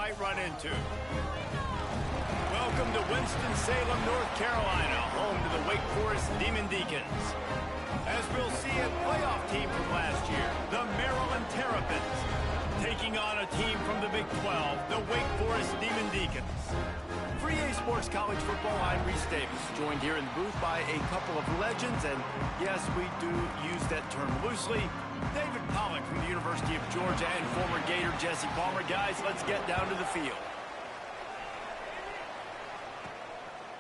might run into. Welcome to Winston-Salem, North Carolina, home to the Wake Forest Demon Deacons. As we'll see, a playoff team from last year, the Maryland Terrapins, taking on a team from the Big 12, the Wake Forest Demon Deacons. For EA Sports College Football, I'm Reese Davis, joined here in the booth by a couple of legends, and yes, we do use that term loosely. David Pollock from the University of Georgia and former Gator Jesse Palmer. Guys, let's get down to the field.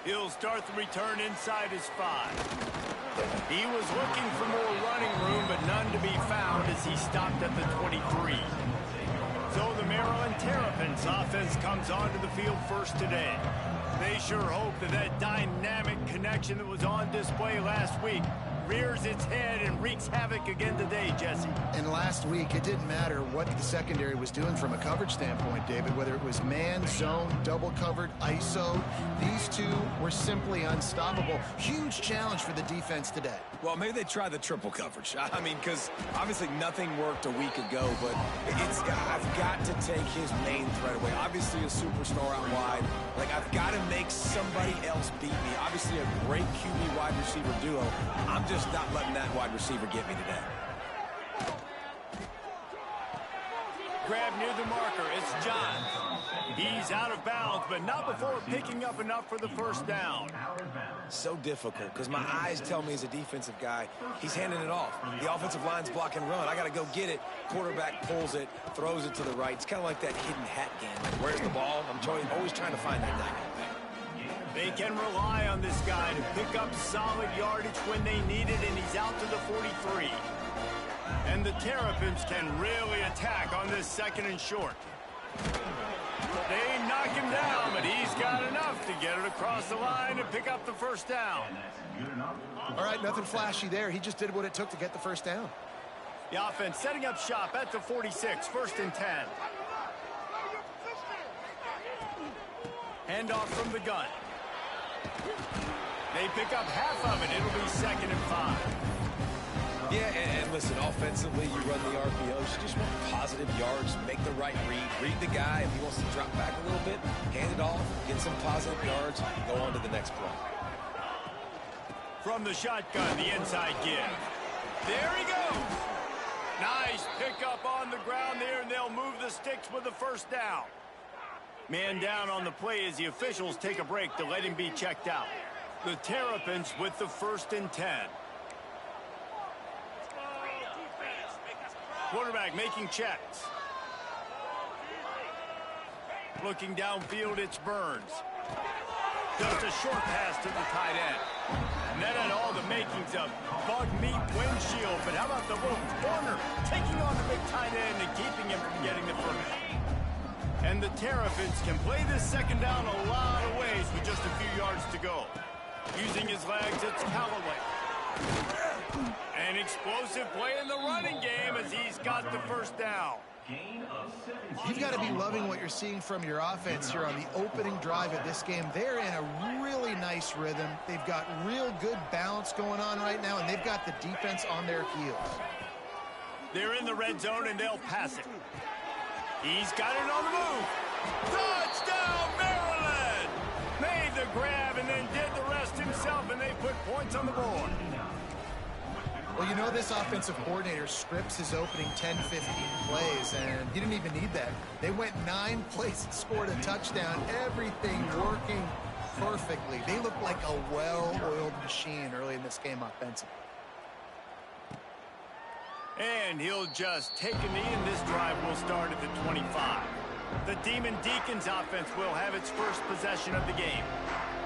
He'll start the return inside his 5. He was looking for more running room, but none to be found as he stopped at the 23. So the Maryland Terrapins offense comes onto the field first today. They sure hope that that dynamic connection that was on display last week rears its head and wreaks havoc again today, Jesse. And last week, it didn't matter what the secondary was doing from a coverage standpoint, David, whether it was man, zone, double covered, ISO. These two were simply unstoppable. Huge challenge for the defense today. Well, maybe they try the triple coverage. I mean, because obviously nothing worked a week ago, but I've got to take his main threat away. Obviously a superstar out wide. Like, I've got to make somebody else beat me. Obviously a great QB wide receiver duo. I'm just not letting that wide receiver get me today. Grab near the marker. It's Johns. He's out of bounds, but not before picking up enough for the first down. So difficult because my eyes tell me as a defensive guy, he's handing it off. The offensive line's block and run. I got to go get it. Quarterback pulls it, throws it to the right. It's kind of like that hidden hat game. Like, where's the ball? I'm always trying to find that guy. They can rely on this guy to pick up solid yardage when they need it, and he's out to the 43. And the Terrapins can really attack on this second and short. They knock him down, but he's got enough to get it across the line and pick up the first down. All right, nothing flashy there. He just did what it took to get the first down. The offense setting up shop at the 46, 1st and 10. Handoff from the gun. They pick up half of it. It'll be 2nd and 5. Yeah, and listen, offensively, you run the RPOs. You just want positive yards, make the right read the guy. If he wants to drop back a little bit, hand it off, get some positive yards, go on to the next play. From the shotgun, the inside give. There he goes. Nice pickup on the ground there, and they'll move the sticks with the first down. Man down on the play as the officials take a break to let him be checked out. The Terrapins with the 1st and 10. Quarterback making checks. Looking downfield, it's Burns. Just a short pass to the tight end. And that had all the makings of bug meat windshield, but how about the little corner taking on the big tight end and keeping him from getting the first? And the Terrapins can play this second down a lot of ways with just a few yards to go. Using his legs, it's Callaway. An explosive play in the running game as he's got the first down. You've got to be loving what you're seeing from your offense here on the opening drive of this game. They're in a really nice rhythm. They've got real good balance going on right now, and they've got the defense on their heels. They're in the red zone, and they'll pass it. He's got it on the move. Touchdown, Maryland! Made the grab and then did the rest himself, and they put points on the board. Well, you know this offensive coordinator scripts his opening 10, 15 plays, and he didn't even need that. They went 9 plays and scored a touchdown, everything working perfectly. They look like a well-oiled machine early in this game offensively. And he'll just take a knee, and this drive will start at the 25. The Demon Deacons offense will have its first possession of the game.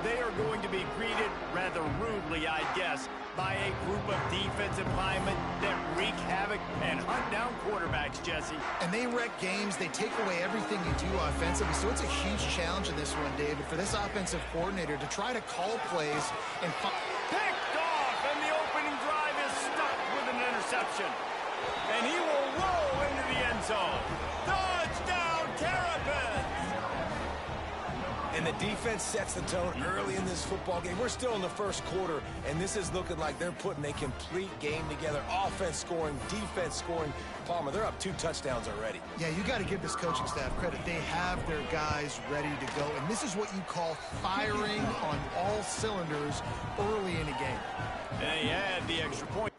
They are going to be greeted rather rudely, I guess, by a group of defensive linemen that wreak havoc and hunt down quarterbacks, Jesse. And they wreck games. They take away everything you do offensively. So it's a huge challenge in this one, David, for this offensive coordinator to try to call plays and picked off, and the opening drive is stuck with an interception. And he will roll into the end zone. Touchdown, Terrapins! And the defense sets the tone early in this football game. We're still in the first quarter, and this is looking like they're putting a complete game together. Offense scoring, defense scoring. Palmer, they're up 2 touchdowns already. Yeah, you got to give this coaching staff credit. They have their guys ready to go, and this is what you call firing on all cylinders early in a game. And he had the extra point.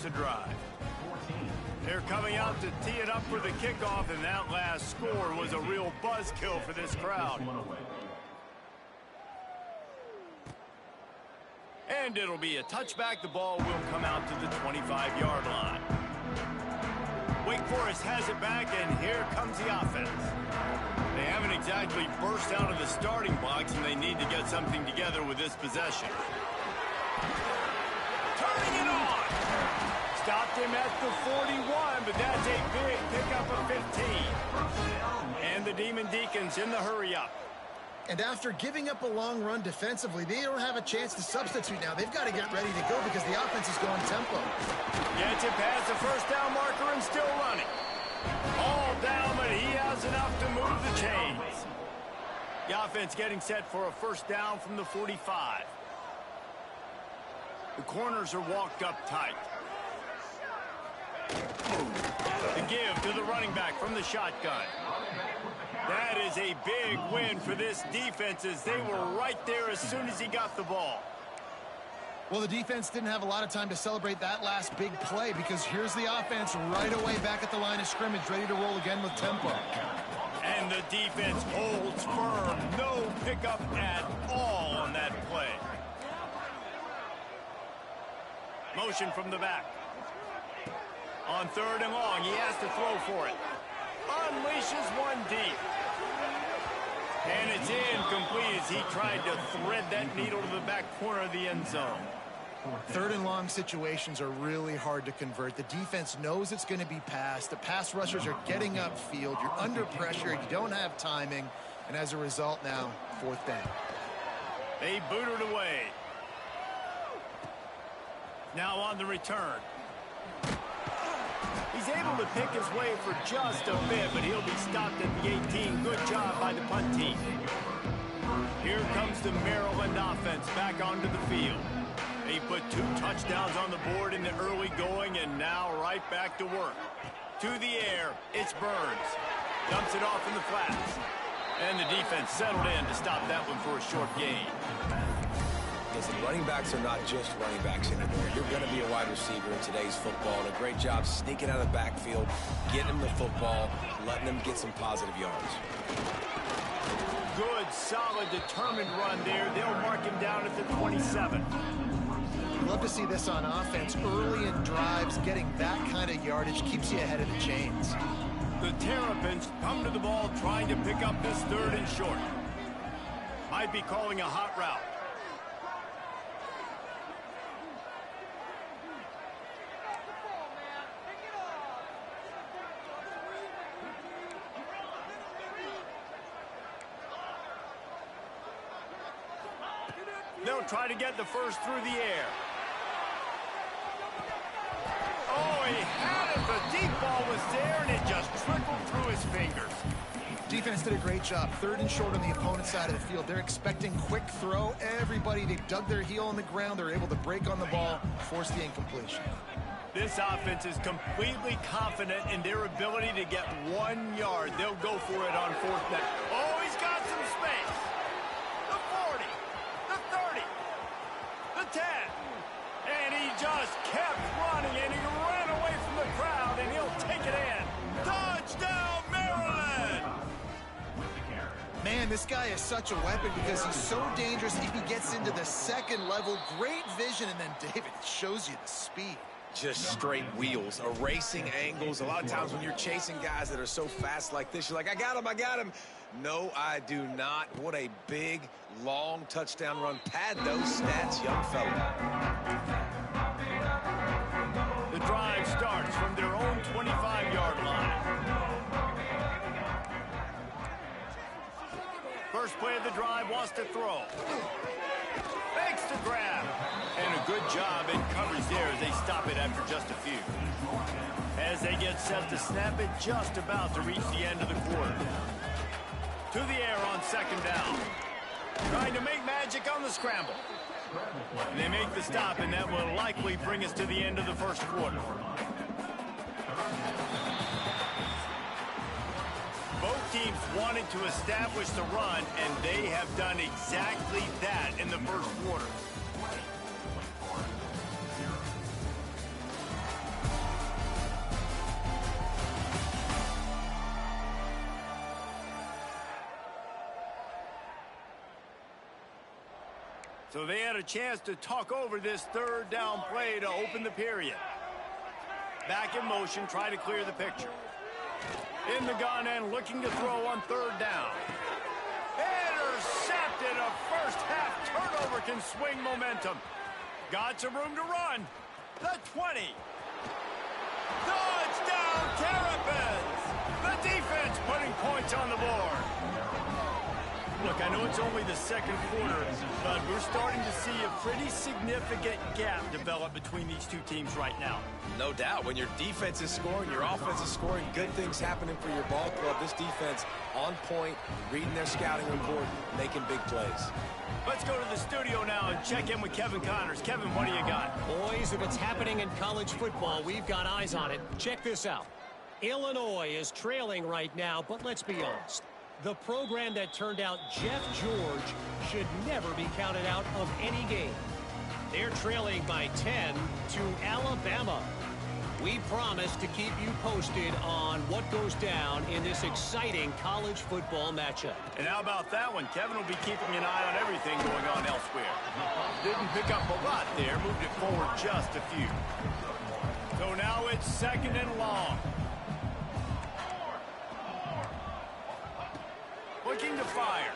To drive. They're coming out to tee it up for the kickoff, and that last score was a real buzzkill for this crowd. And it'll be a touchback. The ball will come out to the 25-yard line. Wake Forest has it back, and here comes the offense. They haven't exactly burst out of the starting blocks, and they need to get something together with this possession. Turning it on! Stopped him at the 41, but that's a big pickup of 15. And the Demon Deacons in the hurry-up. And after giving up a long run defensively, they don't have a chance to substitute now. They've got to get ready to go because the offense is going tempo. Gets it past the first down marker and still running. All down, but he has enough to move the chains. The offense getting set for a first down from the 45. The corners are walked up tight. The give to the running back from the shotgun. That is a big win for this defense as they were right there as soon as he got the ball. Well, the defense didn't have a lot of time to celebrate that last big play because here's the offense right away back at the line of scrimmage, ready to roll again with tempo. And the defense holds firm. No pickup at all on that play. Motion from the back. On 3rd and long, he has to throw for it. Unleashes one deep. And it's incomplete as he tried to thread that needle to the back corner of the end zone. 3rd and long situations are really hard to convert. The defense knows it's going to be passed. The pass rushers are getting upfield. You're under pressure. You don't have timing. And as a result now, 4th down. They boot it away. Now on the return. He's able to pick his way for just a bit, but he'll be stopped at the 18. Good job by the punt team. Here comes the Maryland offense back onto the field. They put 2 touchdowns on the board in the early going, and now right back to work. To the air, it's Burns. Dumps it off in the flats. And the defense settled in to stop that one for a short gain. Listen, running backs are not just running backs anymore. You're going to be a wide receiver in today's football, and a great job sneaking out of the backfield, getting them the football, letting them get some positive yards. Good, solid, determined run there. They'll mark him down at the 27. Love to see this on offense. Early in drives, getting that kind of yardage keeps you ahead of the chains. The Terrapins come to the ball trying to pick up this 3rd and short. Might be calling a hot route. They'll try to get the first through the air. Oh, he had it. The deep ball was there, and it just trickled through his fingers. Defense did a great job. 3rd and short on the opponent's side of the field. They're expecting quick throw. Everybody, they dug their heel on the ground. They're able to break on the ball, force the incompletion. This offense is completely confident in their ability to get 1 yard. They'll go for it on 4th down. Oh, he's got some space. The 40, the 30, the 10. And he just kept running, and he ran away from the crowd, and he'll take it in. Touchdown, Maryland! Man, this guy is such a weapon because he's so dangerous if he gets into the 2nd level. Great vision, and then David shows you the speed. Just straight wheels, erasing angles. A lot of times when you're chasing guys that are so fast like this, you're like, I got him, I got him. No, I do not. What a big, long touchdown run. Pad those stats, young fella. The drive starts from their own 25-yard line. First play of the drive wants to throw. Fakes the grab. And a good job in coverage there as they stop it after just a few. As they get set to snap it, just about to reach the end of the quarter. To the air on 2nd down. Trying to make magic on the scramble. And they make the stop, and that will likely bring us to the end of the 1st quarter. Both teams wanted to establish the run, and they have done exactly that in the 1st quarter. So they had a chance to talk over this 3rd down play to open the period. Back in motion, try to clear the picture. In the gun and looking to throw on 3rd down. Intercepted. A first-half turnover can swing momentum. Got some room to run. The 20. Touchdown, Terrapins. The defense putting points on the board. Look, I know it's only the 2nd quarter, but we're starting to see a pretty significant gap develop between these two teams right now. No doubt. When your defense is scoring, your offense is scoring, good things happening for your ball club. This defense on point, reading their scouting report, making big plays. Let's go to the studio now and check in with Kevin Connors. Kevin, what do you got? Boys, if it's happening in college football, we've got eyes on it. Check this out. Illinois is trailing right now, but let's be honest. The program that turned out Jeff George should never be counted out of any game. They're trailing by 10 to Alabama. We promise to keep you posted on what goes down in this exciting college football matchup. And how about that one? Kevin will be keeping an eye on everything going on elsewhere. Didn't pick up a lot there, moved it forward just a few. So now it's 2nd and long. Looking to fire.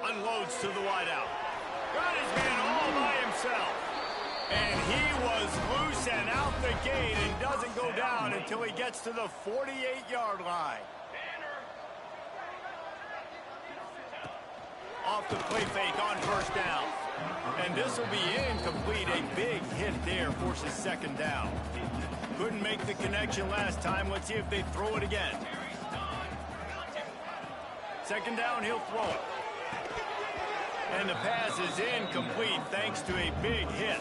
Unloads to the wideout. Got his man all by himself. And he was loose and out the gate and doesn't go down until he gets to the 48-yard line. Off the play fake on 1st down. And this will be incomplete. A big hit there forces 2nd down. Couldn't make the connection last time. Let's see if they throw it again. 2nd down, he'll throw it. And the pass is incomplete thanks to a big hit.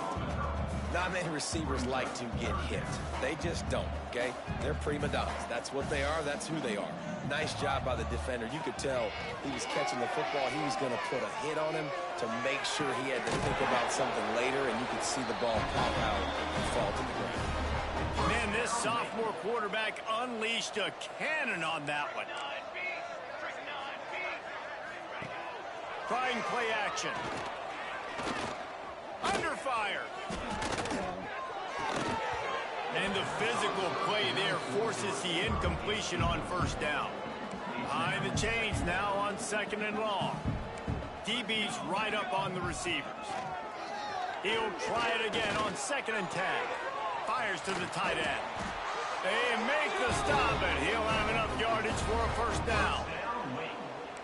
Not many receivers like to get hit. They just don't, okay? They're prima donnas. That's what they are. That's who they are. Nice job by the defender. You could tell he was catching the football. He was going to put a hit on him to make sure he had to think about something later, and you could see the ball pop out and fall to the ground. Man, this sophomore quarterback unleashed a cannon on that one. Trying play action. Under fire. And the physical play there forces the incompletion on 1st down. Behind the chains now on 2nd and long. DB's right up on the receivers. He'll try it again on 2nd and 10. Fires to the tight end. They make the stop, and he'll have enough yardage for a 1st down.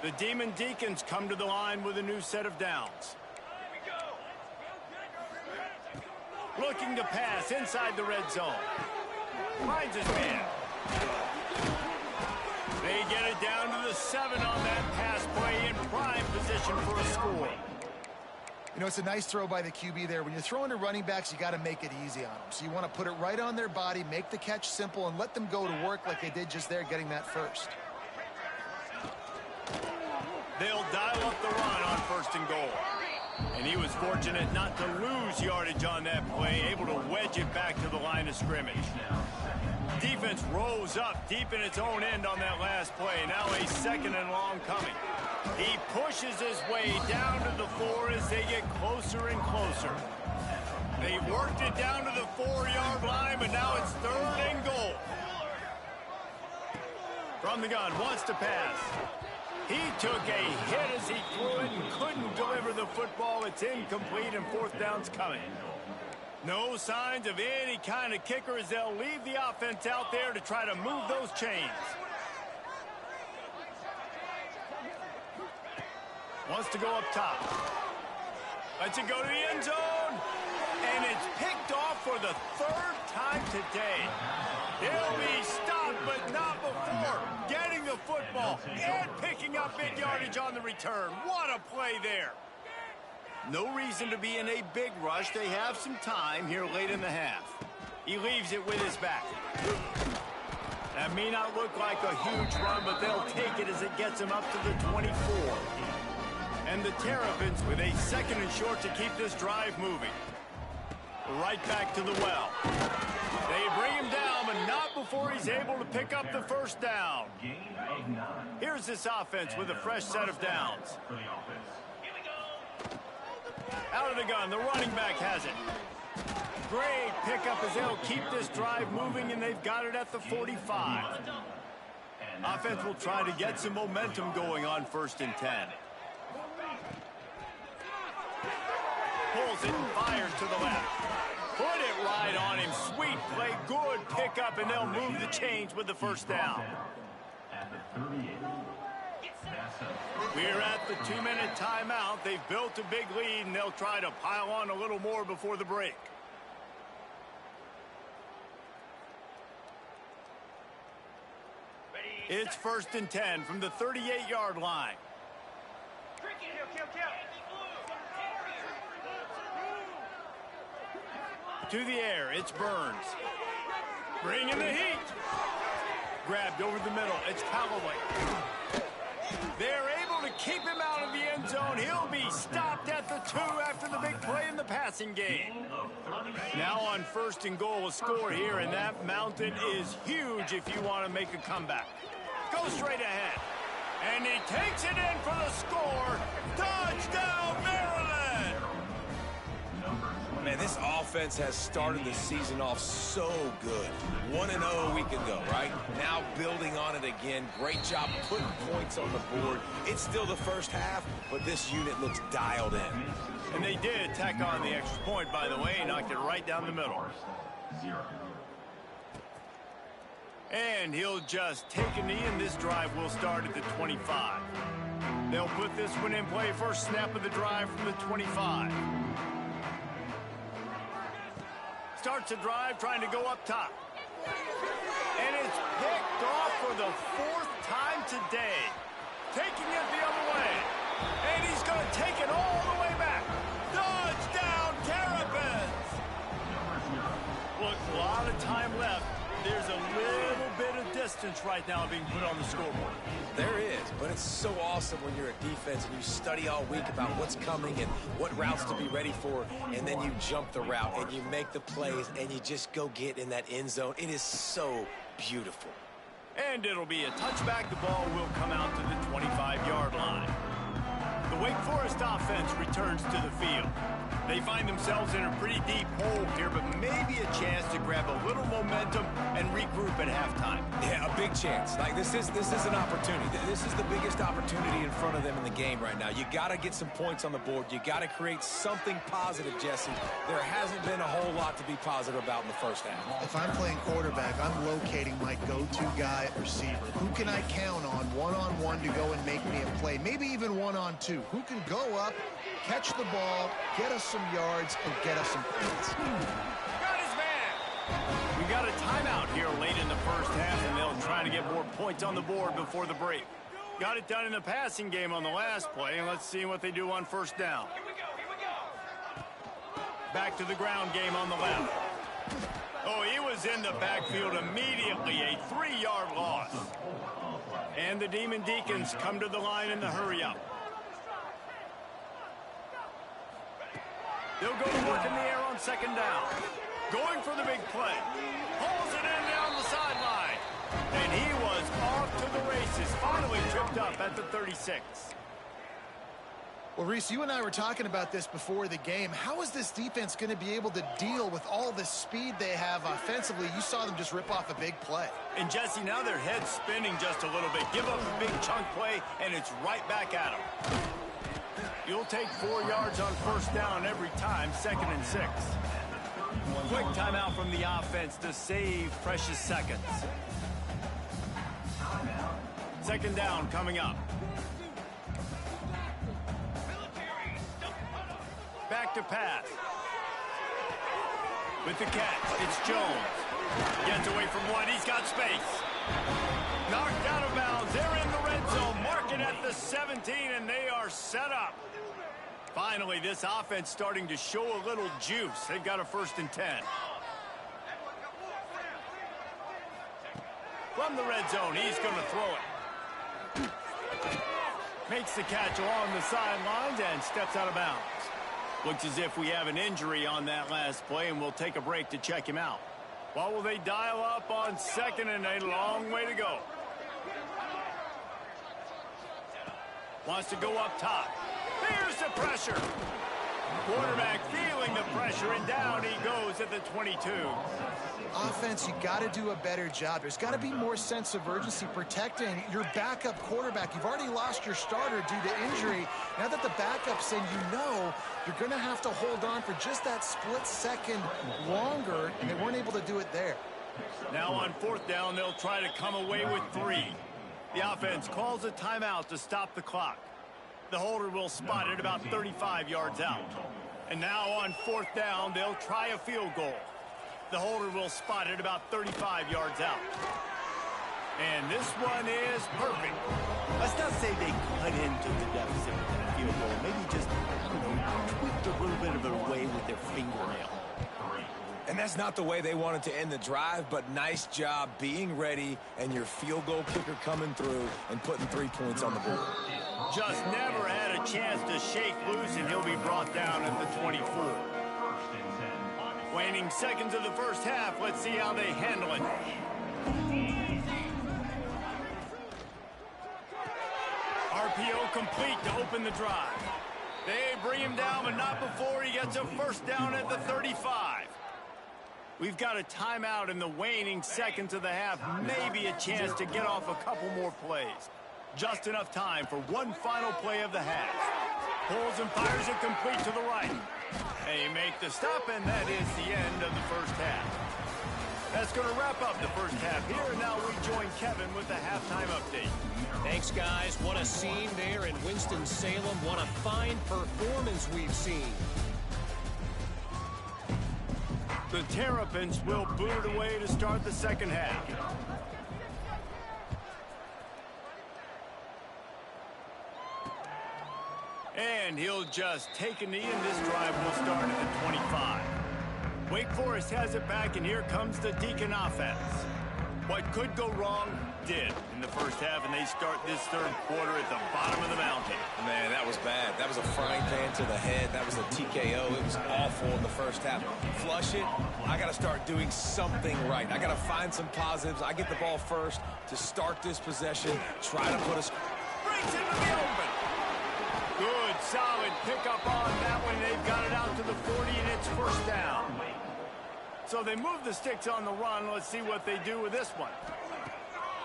The Demon Deacons come to the line with a new set of downs. Looking to pass inside the red zone. Finds his man. They get it down to the 7 on that pass play in prime position for a score. You know, it's a nice throw by the QB there. When you're throwing to running backs, you got to make it easy on them. So you want to put it right on their body, make the catch simple, and let them go to work like they did just there, getting that first. They'll dial up the run on 1st and goal. And he was fortunate not to lose yardage on that play, able to wedge it back to the line of scrimmage. Defense rose up deep in its own end on that last play. Now a 2nd and long coming. He pushes his way down to the 4 as they get closer and closer. They worked it down to the 4-yard line, but now it's 3rd and goal. From the gun, wants to pass. He took a hit as he threw it and couldn't deliver the football. It's incomplete, and 4th down's coming. No signs of any kind of kicker as they'll leave the offense out there to try to move those chains. Wants to go up top. Lets it go to the end zone. And it's picked off for the 3rd time today. He'll be stopped, but not before getting the football and picking up big yardage on the return. What a play there. No reason to be in a big rush. They have some time here late in the half. He leaves it with his back. That may not look like a huge run, but they'll take it as it gets him up to the 24. And the Terrapins with a 2nd and short to keep this drive moving. Right back to the well. They bring him down, but not before he's able to pick up the 1st down. Here's this offense with a fresh set of downs. Out of the gun, the running back has it. Great pickup as they'll keep this drive moving, and they've got it at the 45. Offense will try to get some momentum going on 1st and 10. Pulls it and fires to the left. Put it right on him. Sweet play. Good pickup, and they'll move the chains with the 1st down. We're at the 2-minute timeout. They've built a big lead, and they'll try to pile on a little more before the break. It's 1st and 10 from the 38-yard line. To the air, it's Burns. Bringing the heat. Grabbed over the middle, it's Callaway. They're able to keep him out of the end zone. He'll be stopped at the 2 after the big play in the passing game. Now on 1st and goal, a score here, and that mountain is huge if you want to make a comeback. Go straight ahead. And he takes it in for the score. Touchdown, Maryland! Man, this offense has started the season off so good. 1-0 a week ago, right? Now building on it again. Great job putting points on the board. It's still the first half, but this unit looks dialed in. And they did tack on the extra point, by the way, and knocked it right down the middle. And he'll just take a knee, and this drive will start at the 25. They'll put this one in play. First snap of the drive from the 25. Starts a drive trying to go up top. And it's picked off for the 4th time today. Taking it the other way. And he's going to take it all the way back. Touchdown, Terrapins! Look, a lot of time left. There's a little bit of distance right now being put on the scoreboard. There is, but it's so awesome when you're a defense and you study all week about what's coming and what routes to be ready for, and then you jump the route and you make the plays and you just go get in that end zone. It is so beautiful. And it'll be a touchback. The ball will come out to the 25-yard line. The Wake Forest offense returns to the field. They find themselves in a pretty deep hole here, but maybe a chance to grab a little momentum and regroup at halftime. Yeah, a big chance. Like, this is an opportunity. This is the biggest opportunity in front of them in the game right now. You got to get some points on the board. You got to create something positive, Jesse. There hasn't been a whole lot to be positive about in the first half. If I'm playing quarterback, I'm locating my go-to guy at receiver. Who can I count on one-on-one to go and make me a play? Maybe even one-on-two. Who can go up, catch the ball, get us some yards, and get us some points? Got his man! We got a timeout here late in the first half, and they'll try to get more points on the board before the break. Got it done in the passing game on the last play, and let's see what they do on 1st down. Back to the ground game on the left. Oh, he was in the backfield immediately, a 3-yard loss. And the Demon Deacons come to the line in the hurry-up. They'll go to work in the air on 2nd down. Going for the big play. Pulls it in down the sideline. And he was off to the races. Finally tripped up at the 36. Well, Reese, you and I were talking about this before the game. How is this defense going to be able to deal with all the speed they have offensively? You saw them just rip off a big play. And, Jesse, now their head's spinning just a little bit. Give up a big chunk play, and it's right back at them. You'll take 4 yards on 1st down every time, 2nd and 6. Quick timeout from the offense to save precious seconds. 2nd down coming up. Back to pass. With the catch, it's Jones. Gets away from one, he's got space. Knocked out of bounds, they're in the red zone. Mark it at the 17, and they are set up. Finally, this offense starting to show a little juice. They've got a 1st and 10. From the red zone, he's going to throw it. Makes the catch along the sidelines and steps out of bounds. Looks as if we have an injury on that last play, and we'll take a break to check him out. What will they dial up on 2nd and a long way to go? Wants to go up top. Here's the pressure. Quarterback feeling the pressure, and down he goes at the 22. Offense, you got to do a better job. There's got to be more sense of urgency protecting your backup quarterback. You've already lost your starter due to injury. Now that the backup's in, you know you're going to have to hold on for just that split second longer, and they weren't able to do it there. Now on 4th down, they'll try to come away with 3. The offense calls a timeout to stop the clock. The holder will spot it about 35 yards out. And now on 4th down, they'll try a field goal. The holder will spot it about 35 yards out. And this one is perfect. Let's not say they cut into the deficit with that field goal. Maybe just, I don't know, tweaked a little bit of it away with their fingernail. And that's not the way they wanted to end the drive, but nice job being ready and your field goal kicker coming through and putting 3 points on the board. Just never had a chance to shake loose, and he'll be brought down at the 24. Waning seconds of the first half. Let's see how they handle it. RPO complete to open the drive. They bring him down, but not before he gets a first down at the 35. We've got a timeout in the waning seconds of the half. Maybe a chance to get off a couple more plays. Just enough time for one final play of the half. Pulls and fires it complete to the right. They make the stop, and that is the end of the first half. That's going to wrap up the first half here, and now we join Kevin with the halftime update. Thanks, guys. What a scene there in Winston-Salem. What a fine performance we've seen. The Terrapins will boot it away to start the second half. And he'll just take a knee, and this drive will start at the 25. Wake Forest has it back, and here comes the Deacon offense. What could go wrong did in the first half, and they start this third quarter at the bottom of the mountain. Man, that was bad. That was a frying pan to the head. That was a TKO. It was awful in the first half. Flush it. I got to start doing something right. I got to find some positives. I get the ball first to start this possession. Try to put us. Brings into the open. Good, solid pickup on that one. They've got it out to the 40, and it's first down. So they move the sticks on the run. Let's see what they do with this one.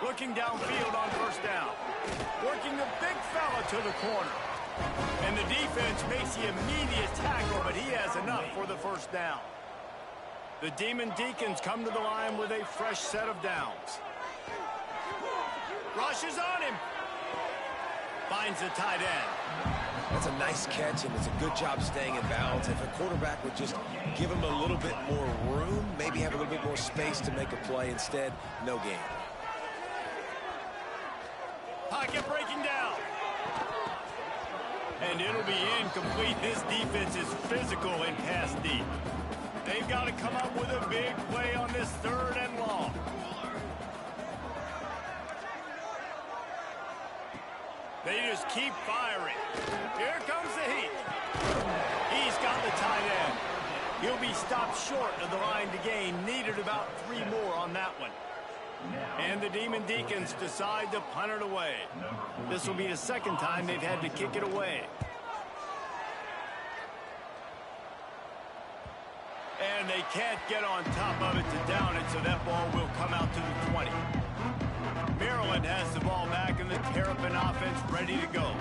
Looking downfield on first down. Working the big fella to the corner. And the defense makes the immediate tackle, but he has enough for the first down. The Demon Deacons come to the line with a fresh set of downs. Rushes on him. Finds the tight end. That's a nice catch, and it's a good job staying in bounds. If a quarterback would just give him a little bit more room, maybe have a little bit more space to make a play. Instead, no gain. Pocket breaking down. And it'll be incomplete. This defense is physical and pass deep. They've got to come up with a big play on this third and long. They just keep firing. Here comes the heat. He's got the tight end. He'll be stopped short of the line to gain. Needed about 3 more on that one. And the Demon Deacons decide to punt it away. This will be the second time they've had to kick it away. And they can't get on top of it to down it, so that ball will come out to the 20. Maryland has the ball back, and the Terrapin offense ready to go.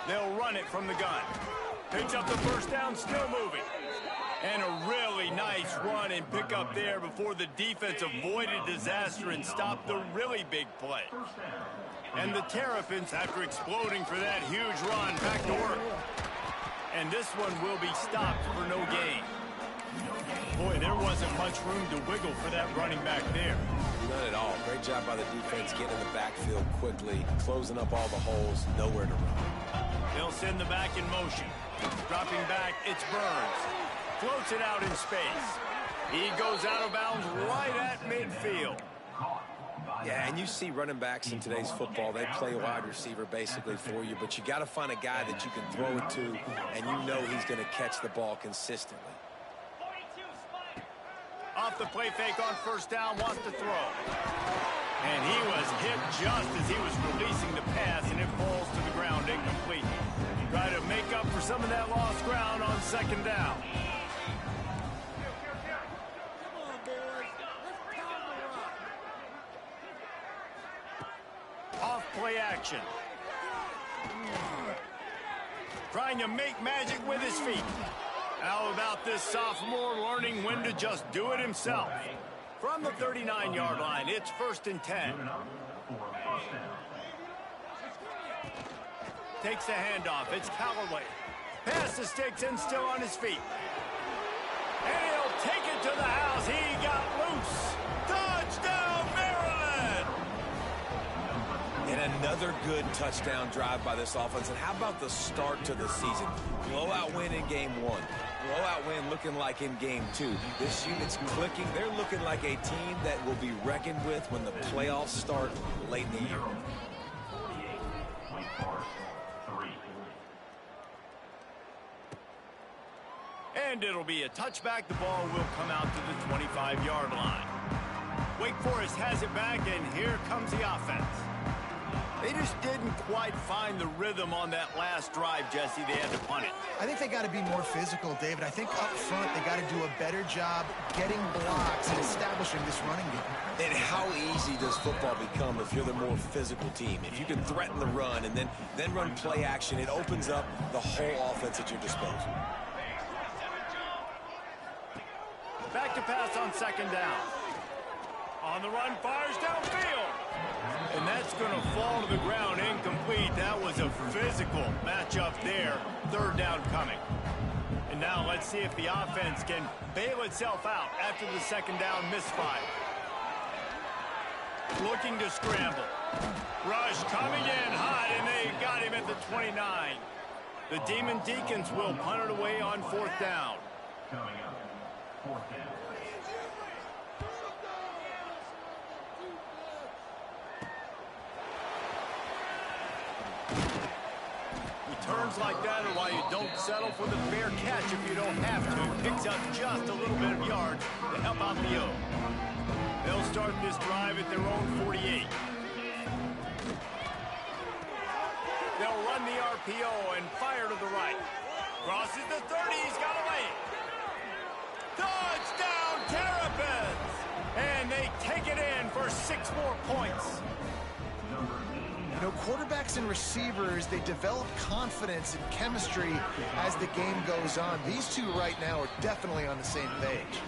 They'll run it from the gun. Picks up the first down, still moving. And a really nice run and pick up there before the defense avoided disaster and stopped the really big play. And the Terrapins, after exploding for that huge run, back to work. And this one will be stopped for no gain. Boy, there wasn't much room to wiggle for that running back there. None at all. Great job by the defense getting in the backfield quickly, closing up all the holes, nowhere to run. They'll send the back in motion. Dropping back, it's Burns. Floats it out in space. He goes out of bounds right at midfield. Yeah, and you see running backs in today's football, they play wide receiver basically for you, but you got to find a guy that you can throw it to, and you know he's going to catch the ball consistently. Off the play fake on first down, wants to throw. And he was hit just as he was releasing the pass, and it falls to the ground incomplete. Try to make up for some of that lost ground on second down. Off play action. Trying to make magic with his feet. How about this sophomore learning when to just do it himself? From the 39-yard line, it's 1st and 10. Takes the handoff. It's Callaway. Pass the sticks and still on his feet. And he'll take it to the house. He got loose. Touchdown, Maryland! Yeah, And another good touchdown drive by this offense. And how about the start to the season? Blowout win in game 1. Blowout win looking like in game 2. This unit's clicking. They're looking like a team that will be reckoned with when the playoffs start late in the year. And it'll be a touchback. The ball will come out to the 25-yard line. Wake Forest has it back, and here comes the offense. They just didn't quite find the rhythm on that last drive, Jesse. They had to punt it. I think they got to be more physical, David. I think up front they got to do a better job getting blocks and establishing this running game. And how easy does football become if you're the more physical team? If you can threaten the run and then run play action, it opens up the whole offense at your disposal. Back to pass on second down. On the run, fires downfield. And that's going to fall to the ground incomplete. That was a physical matchup there. Third down coming. And now let's see if the offense can bail itself out after the second down misfire. Looking to scramble. Rush coming in hot, and they got him at the 29. The Demon Deacons will punt it away on fourth down. Coming up, fourth down. Turns like that are why you don't settle for the fair catch if you don't have to. Picks up just a little bit of yards to help out the O. They'll start this drive at their own 48. They'll run the RPO and fire to the right. Crosses the 30. He's got away. Touchdown, Terrapins! And they take it in for 6 more points. You know, quarterbacks and receivers, they develop confidence and chemistry as the game goes on. These two right now are definitely on the same page.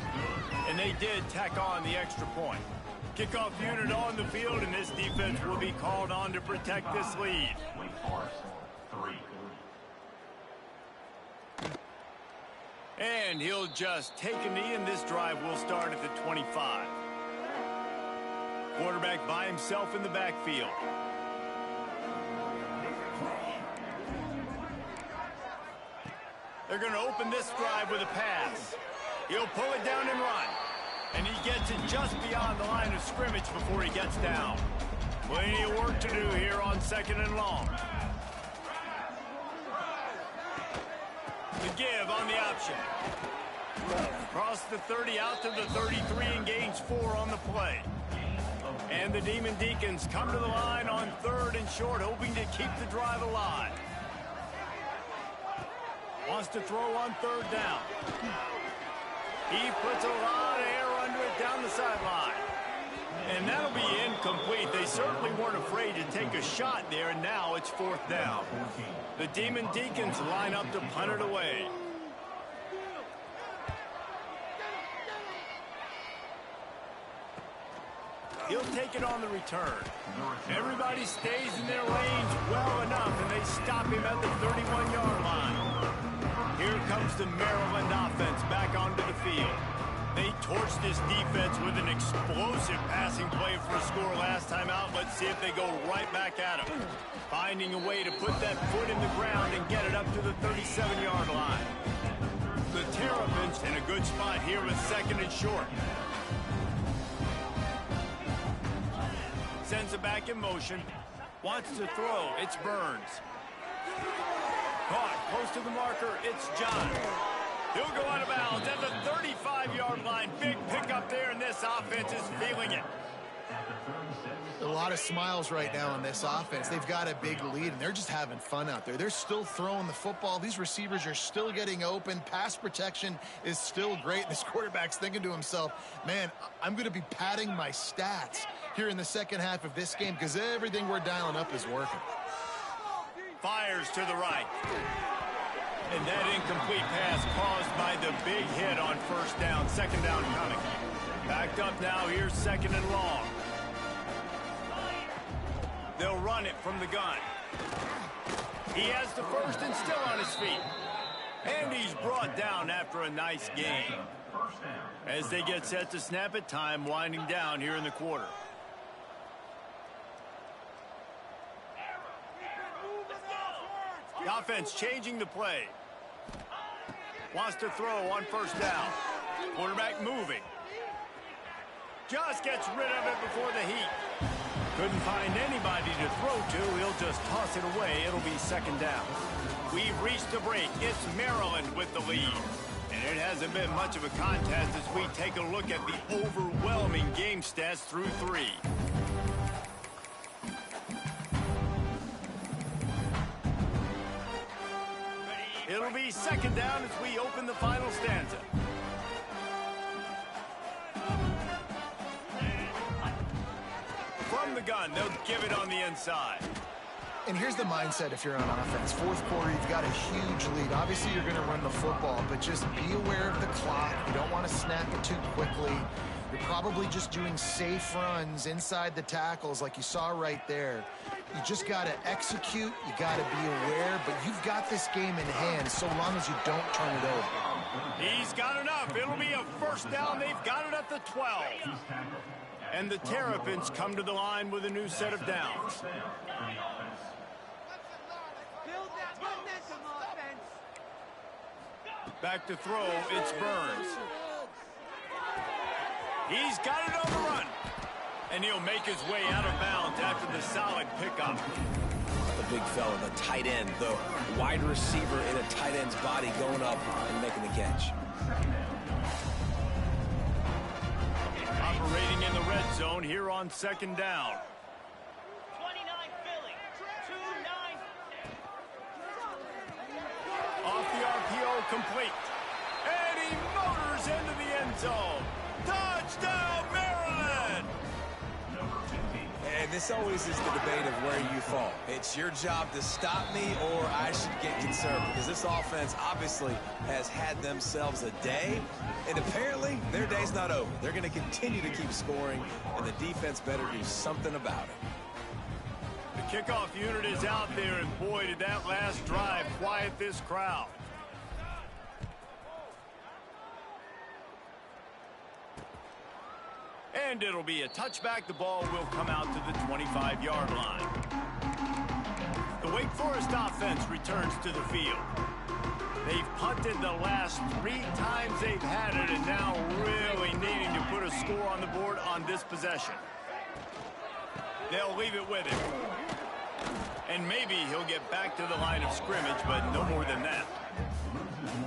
And they did tack on the extra point. Kickoff unit on the field, and this defense will be called on to protect this lead. Wake Forest, 3. And he'll just take a knee, and this drive will start at the 25. Quarterback by himself in the backfield. They're going to open this drive with a pass. He'll pull it down and run. And he gets it just beyond the line of scrimmage before he gets down. Plenty of work to do here on second and long. The give on the option. Across the 30 out to the 33 and gains 4 on the play. And the Demon Deacons come to the line on third and short, hoping to keep the drive alive. Wants to throw on third down. He puts a lot of air under it down the sideline. And that'll be incomplete. They certainly weren't afraid to take a shot there, and now it's fourth down. The Demon Deacons line up to punt it away. He'll take it on the return. Everybody stays in their lanes well enough, and they stop him at the 31-yard line. Here comes the Maryland offense back onto the field. They torched this defense with an explosive passing play for a score last time out. Let's see if they go right back at him. Finding a way to put that foot in the ground and get it up to the 37-yard line. The Terrapins in a good spot here with second and short. Sends it back in motion. Wants to throw. It's Burns. Caught close to the marker. It's John. He'll go out of bounds at the 35-yard line. Big pickup there, and this offense is feeling it. A lot of smiles right now on this offense. They've got a big lead, and they're just having fun out there. They're still throwing the football. These receivers are still getting open. Pass protection is still great. This quarterback's thinking to himself, man, I'm going to be padding my stats here in the second half of this game because everything we're dialing up is working. Fires to the right. And that incomplete pass caused by the big hit on first down. Second down coming. Backed up now. Here's second and long. They'll run it from the gun. He has the first and still on his feet. And he's brought down after a nice gain. As they get set to snap it, time winding down here in the quarter. Offense changing the play. Wants to throw on first down. Quarterback moving. Just gets rid of it before the heat. Couldn't find anybody to throw to. He'll just toss it away. It'll be second down. We've reached the break. It's Maryland with the lead. And it hasn't been much of a contest as we take a look at the overwhelming game stats through 3. It'll be second down as we open the final stanza. From the gun, they'll give it on the inside. And here's the mindset if you're on offense. Fourth quarter, you've got a huge lead. Obviously, you're going to run the football, but just be aware of the clock. You don't want to snap it too quickly. You're probably just doing safe runs inside the tackles like you saw right there. You just got to execute. You got to be aware, but you've got this game in hand so long as you don't turn it over. He's got enough. It'll be a first down. They've got it at the 12. And the Terrapins come to the line with a new set of downs. Back to throw, it's Burns. He's got it on the run. And he'll make his way out of bounds after the solid pickup. The big fella, the tight end, the wide receiver in a tight end's body going up and making the catch. Operating in the red zone here on second down. 29 Philly, 2-9. Off the RPO, complete. And he motors into the end zone. Touchdown, Maryland! And this always is the debate of where you fall. It's your job to stop me or I should get conservative, because this offense obviously has had themselves a day, and apparently their day's not over. They're going to continue to keep scoring, and the defense better do something about it. The kickoff unit is out there, and boy, did that last drive quiet this crowd. And it'll be a touchback. The ball will come out to the 25-yard line. The Wake Forest offense returns to the field. They've punted the last 3 times they've had it, and now really needing to put a score on the board on this possession. They'll leave it with him. And maybe he'll get back to the line of scrimmage, but no more than that.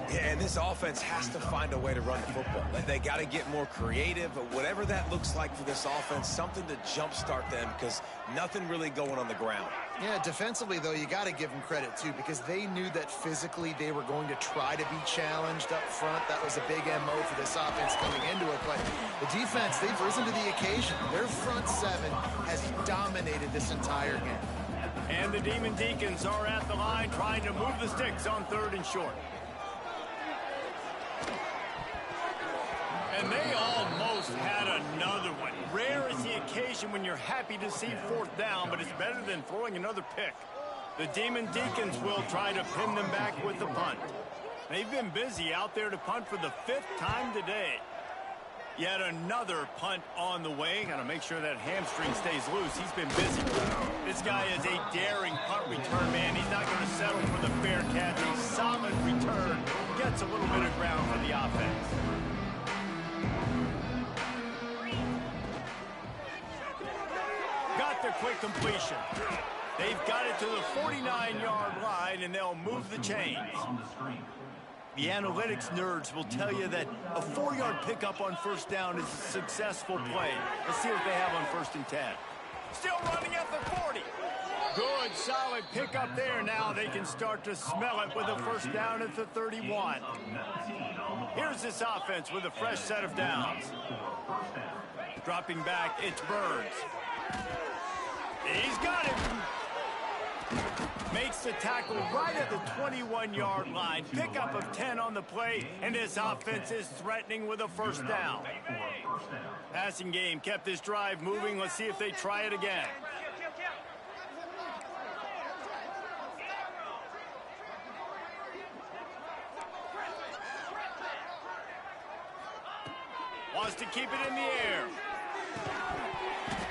Yeah, and this offense has to find a way to run the football. They got to get more creative, but whatever that looks like for this offense, something to jumpstart them, because nothing really going on the ground. Yeah, defensively, though, you got to give them credit, too, because they knew that physically they were going to try to be challenged up front. That was a big MO for this offense coming into it. But the defense, they've risen to the occasion. Their front 7 has dominated this entire game. And the Demon Deacons are at the line trying to move the sticks on 3rd and short. And they almost had another one. Rare is the occasion when you're happy to see 4th down, but it's better than throwing another pick. The Demon Deacons will try to pin them back with the punt. They've been busy out there to punt for the 5th time today. Yet another punt on the way. Got to make sure that hamstring stays loose. He's been busy. This guy is a daring punt return man. He's not going to settle for the fair catch. A solid return. Gets a little bit of ground for the offense. Got the quick completion. They've got it to the 49-yard line, and they'll move the chains. The analytics nerds will tell you that a 4-yard pickup on 1st down is a successful play. Let's see what they have on 1st and 10. Still running at the 40. Good, solid pickup there. Now they can start to smell it with a 1st down at the 31. Here's this offense with a fresh set of downs. Dropping back, it's Burns. He's got it. Makes the tackle right at the 21-yard line. Pickup of 10 on the play, and this offense is threatening with a 1st down. Passing game kept this drive moving. Let's see if they try it again. Wants to keep it in the air.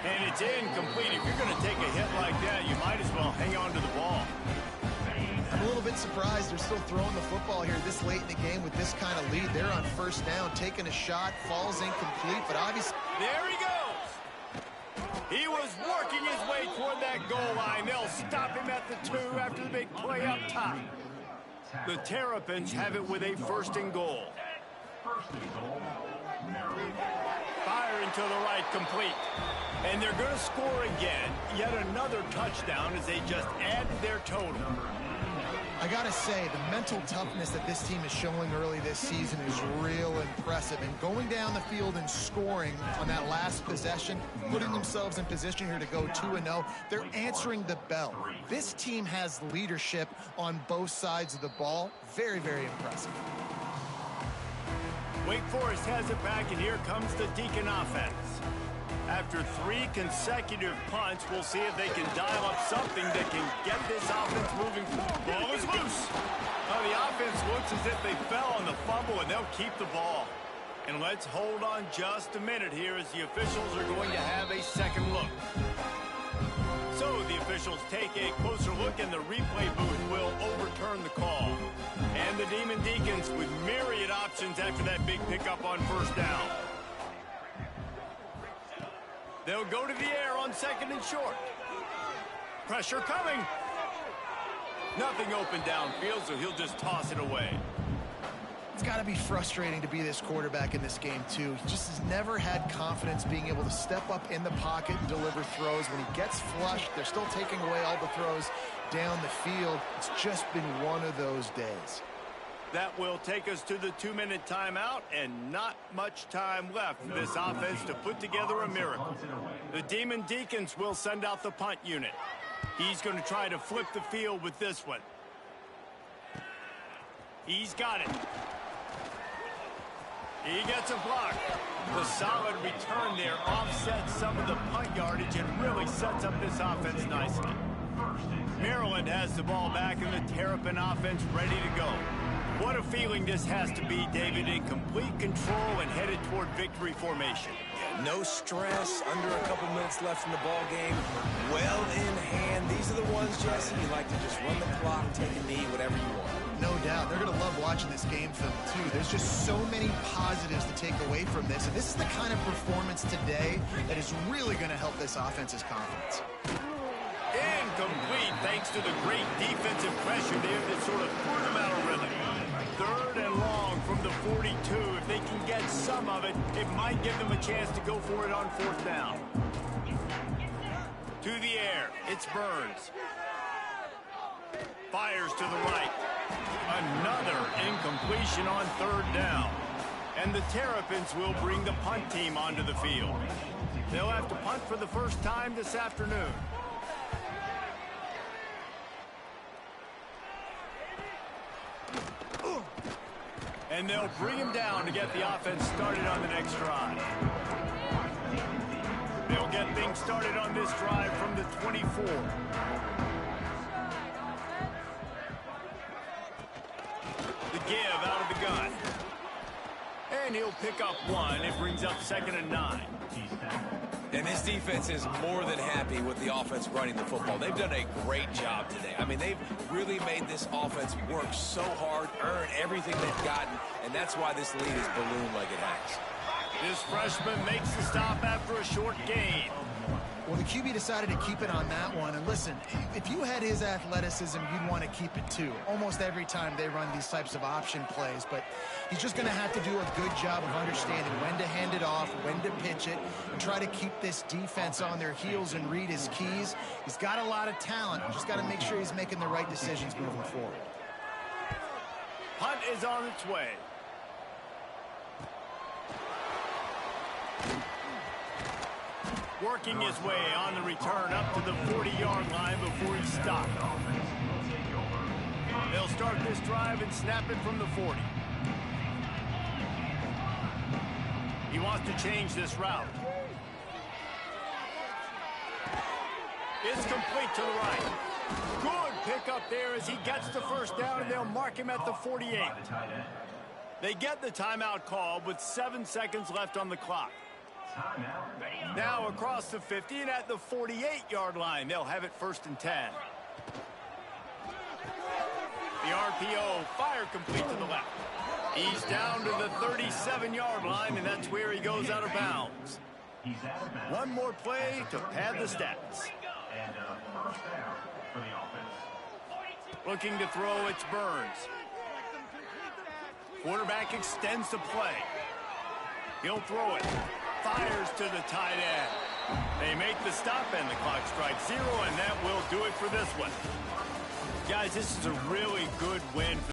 And it's incomplete. If you're going to take a hit like that, you might as well hang on to the ball. a little bit surprised they're still throwing the football here this late in the game with this kind of lead. They're on first down, taking a shot, falls incomplete, but obviously... There he goes. He was working his way toward that goal line. They'll stop him at the 2 after the big play up top. The Terrapins have it with a 1st and goal. Firing to the right, complete. And they're going to score again. Yet another touchdown as they just added their total. I got to say, the mental toughness that this team is showing early this season is real impressive. And going down the field and scoring on that last possession, putting themselves in position here to go 2-0, they're answering the bell. This team has leadership on both sides of the ball. Very, very impressive. Wake Forest has it back, and here comes the Deacon offense. After 3 consecutive punts, we'll see if they can dial up something that can get this offense moving. Ball is loose. The offense looks as if they fell on the fumble, and they'll keep the ball. And let's hold on just a minute here as the officials are going to have a second look. So the officials take a closer look, and the replay booth will overturn the call. And the Demon Deacons with myriad options after that big pickup on first down. They'll go to the air on 2nd and short. Pressure coming. Nothing open downfield, so he'll just toss it away. It's got to be frustrating to be this quarterback in this game, too. He just has never had confidence being able to step up in the pocket and deliver throws. When he gets flushed, they're still taking away all the throws down the field. It's just been one of those days. That will take us to the 2-minute timeout, and not much time left for this offense to put together a miracle. The Demon Deacons will send out the punt unit. He's going to try to flip the field with this one. He's got it. He gets a block. The solid return there offsets some of the punt yardage and really sets up this offense nicely. Maryland has the ball back, and the Terrapin offense ready to go. What a feeling this has to be, David, in complete control and headed toward victory formation. Yeah, no stress, under a couple minutes left in the ball game, well in hand. These are the ones, Jesse, you like to just run the clock, take a knee, whatever you want. No doubt. They're going to love watching this game film, too. There's just so many positives to take away from this, and this is the kind of performance today that is really going to help this offense's confidence. Incomplete, thanks to the great defensive pressure there that sort of threw them out of rhythm. 3rd and long from the 42. If they can get some of it, it might give them a chance to go for it on 4th down. To the air, it's Burns. Fires to the right. Another incompletion on 3rd down. And the Terrapins will bring the punt team onto the field. They'll have to punt for the first time this afternoon. And they'll bring him down to get the offense started on the next drive. They'll get things started on this drive from the 24. The give out of the gun. And he'll pick up 1. It brings up 2nd and 9. And this defense is more than happy with the offense running the football. They've done a great job today. I mean, they've really made this offense work so hard, earn everything they've gotten, and that's why this lead is ballooned like it has. This freshman makes the stop after a short gain. Well, the QB decided to keep it on that one. And listen, if you had his athleticism, you'd want to keep it too. Almost every time they run these types of option plays. But he's just going to have to do a good job of understanding when to hand it off, when to pitch it, and try to keep this defense on their heels and read his keys. He's got a lot of talent. Just got to make sure he's making the right decisions moving forward. Punt is on its way. Working his way on the return up to the 40-yard line before he's stopped. They'll start this drive and snap it from the 40. He wants to change this route. It's complete to the right. Good pickup there as he gets the first down, and they'll mark him at the 48. They get the timeout call with 7 seconds left on the clock. Now across the 50 and at the 48-yard line. They'll have it 1st and 10. The RPO, fire complete to the left. He's down to the 37-yard line, and that's where he goes out of bounds. He's out of bounds. One more play to pad the stats. And first down for the offense. Looking to throw, it's Burns. Quarterback extends the play. He'll throw it. Fires to the tight end. They make the stop and the clock strikes 0, and that will do it for this one. Guys, this is a really good win.